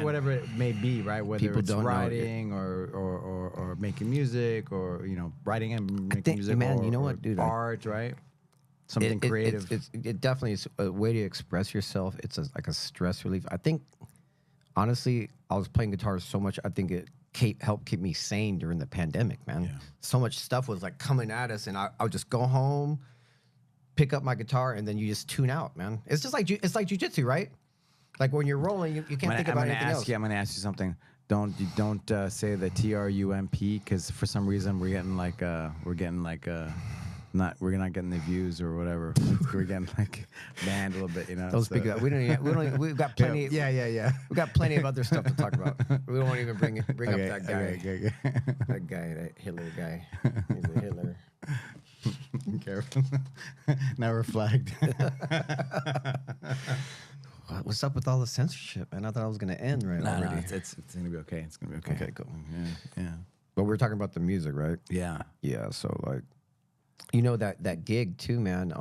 whatever it may be, right? Whether People it's don't know writing or making music, or writing and making music, man, or, you know or what, dude? art, right? Something creative. It definitely is a way to express yourself. It's like a stress relief. I think, honestly, I was playing guitar so much. I think it helped keep me sane during the pandemic, man. Yeah. So much stuff was like coming at us, and I would just go home, pick up my guitar, and then you just tune out, man. It's just like jiu-jitsu, right? Like when you're rolling, you can't think about anything else. I'm gonna ask you something. Don't say the TRUMP, because for some reason we're not getting the views or whatever. We're getting like banned a little bit, Don't speak of that. We've got plenty. Yeah. We've got plenty of other stuff to talk about. We don't even bring up that guy. Okay. That guy, that Hitler guy. He's a Hitler. Careful. Now we're flagged. What's up with all the censorship, man? I thought I was gonna end already. No, it's gonna be okay. It's gonna be okay. Okay, cool. Yeah. But we're talking about the music, right? Yeah. Yeah. So like, that gig too, man.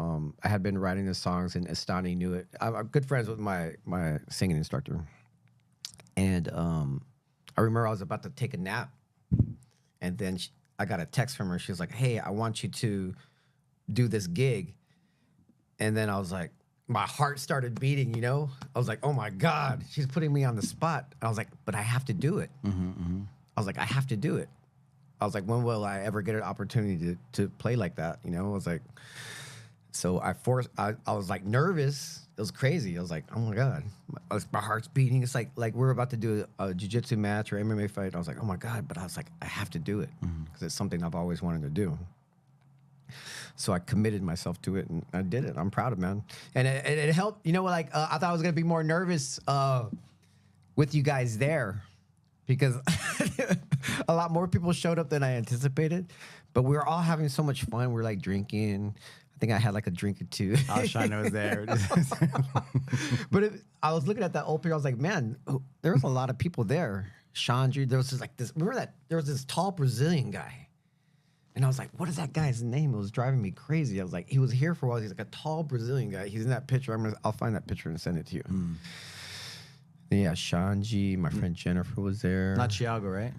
I had been writing the songs, and Estani knew it. I'm good friends with my singing instructor, and I remember I was about to take a nap, and then I got a text from her. She was like, "Hey, I want you to do this gig," and then I was like, my heart started beating. I was like, "Oh my God, she's putting me on the spot." I was like, "But I have to do it." I was like, "I have to do it." I was like, when will I ever get an opportunity to play like that? I was like, so I was like nervous. It was crazy. I was like, oh my God, my heart's beating. It's like we're about to do a jiu-jitsu match or MMA fight. I was like, oh my God, but I was like, I have to do it because it's something I've always wanted to do. So I committed myself to it, and I did it. I'm proud of it, man. And it helped. I thought I was going to be more nervous with you guys there, because a lot more people showed up than I anticipated. But we were all having so much fun. We were like drinking. I think I had like a drink or two. Oh, Shana was there. But I was looking at that old picture. I was like, man, there was a lot of people there. Chandri, there was this. Remember that there was this tall Brazilian guy. And I was like, what is that guy's name? It was driving me crazy. I was like, he was here for a while. He's like a tall Brazilian guy. He's in that picture. I'll find that picture and send it to you. Yeah, Shanji, my friend Jennifer was there. Not Thiago, right?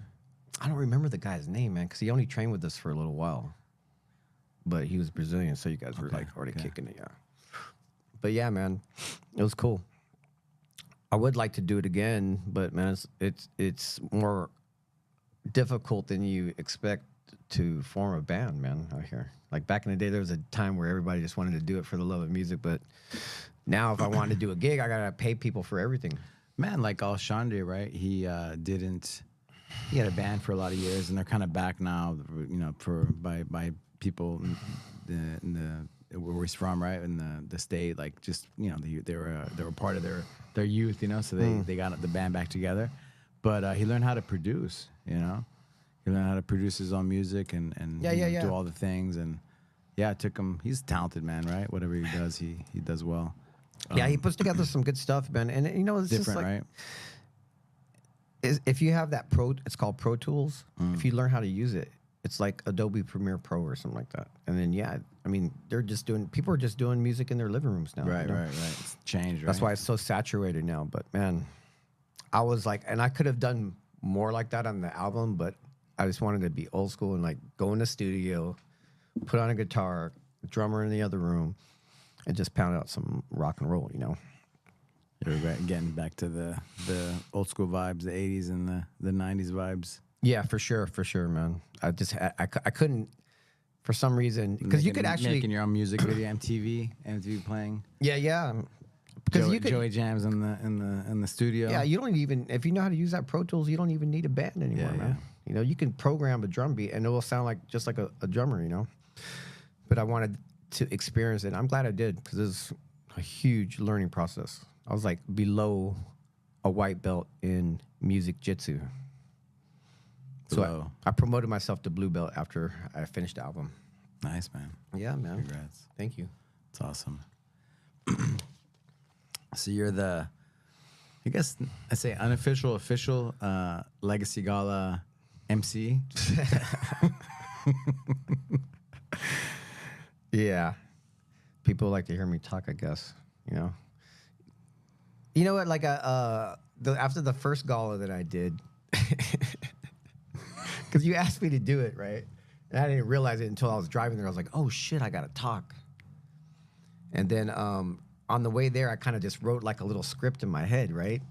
I don't remember the guy's name, man, because he only trained with us for a little while. But he was Brazilian, so you guys were like already kicking it, yeah. But yeah, man, it was cool. I would like to do it again, but man, it's more difficult than you expect to form a band, man, out here. Like back in the day, there was a time where everybody just wanted to do it for the love of music, but now if I wanted to do a gig, I gotta pay people for everything. Man, like Alshande, right? He had a band for a lot of years, and they're kind of back now, by people in the where he's from, right? In the state, like just they were part of their youth, so they got the band back together. But he learned how to produce, He learned how to produce his own music and do all the things. And yeah, it took him. He's a talented man, right? Whatever he does, he does well. Yeah, he puts together some good stuff, man. And it's different, just like, right? If you have that it's called Pro Tools. If you learn how to use it, it's like Adobe Premiere Pro or something like that. And then people are just doing music in their living rooms now. Right. It's changed, right? That's why it's so saturated now. But man, I was like, and I could have done more like that on the album, but I just wanted to be old school and like go in the studio, put on a guitar, drummer in the other room, and just pound out some rock and roll, You're getting back to the old school vibes, the 80s and the 90s vibes. Yeah, for sure, man. I couldn't, for some reason, because you could actually making your own music video, MTV playing. Yeah. Because you could Joey jams in the studio. Yeah, you don't even, if you know how to use that Pro Tools, you don't even need a band anymore, man. You can program a drum beat and it will sound like just like a drummer, But I wanted to experience it. I'm glad I did, because it's a huge learning process. I was like below a white belt in music jitsu. So I promoted myself to blue belt after I finished the album. Nice, man. Yeah, man. Congrats. Thank you. It's awesome. So you're the, I guess I say unofficial, official Legacy Gala MC. Yeah. People like to hear me talk, I guess, You know what? Like after the first gala that I did, because you asked me to do it, right? And I didn't realize it until I was driving there. I was like, oh shit, I gotta talk. And then on the way there, I kind of just wrote like a little script in my head, right?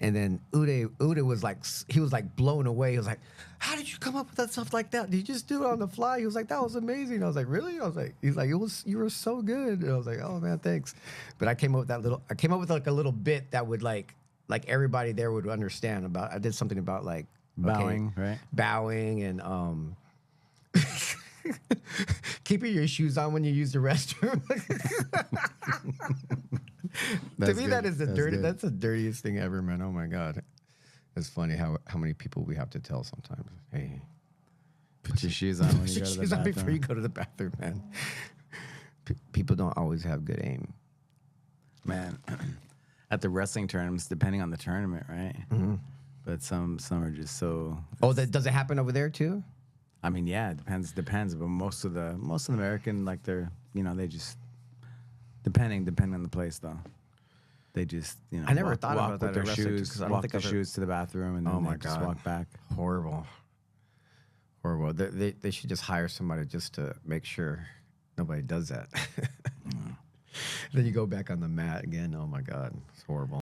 And then Uday was like, he was like blown away. He was like, how did you come up with that stuff like that? Did you just do it on the fly? He was like, that was amazing. I was like, really? I was like, he's like, you were so good. And I was like, oh man, thanks. But I came up with like a little bit that would like everybody there would understand about. I did something about like Bowing, right? Bowing and keeping your shoes on when you use the restroom. To me, that is that's the dirtiest thing ever, man. Oh my God. It's funny how many people we have to tell sometimes. Hey, put your shoes on when you go to the bathroom. Before you go to the bathroom, man. People don't always have good aim. Man, at the wrestling tournaments, depending on the tournament, right? Mm-hmm. But some are just so. Oh, does it happen over there too? I mean, yeah, it depends. But most of the American, like they just depending on the place though. They just I never thought walk about that. with their shoes, because I don't walk think their shoes to the bathroom, and then they just walk back. Horrible. They should just hire somebody just to make sure nobody does that. Then you go back on the mat again. Oh my God, it's horrible.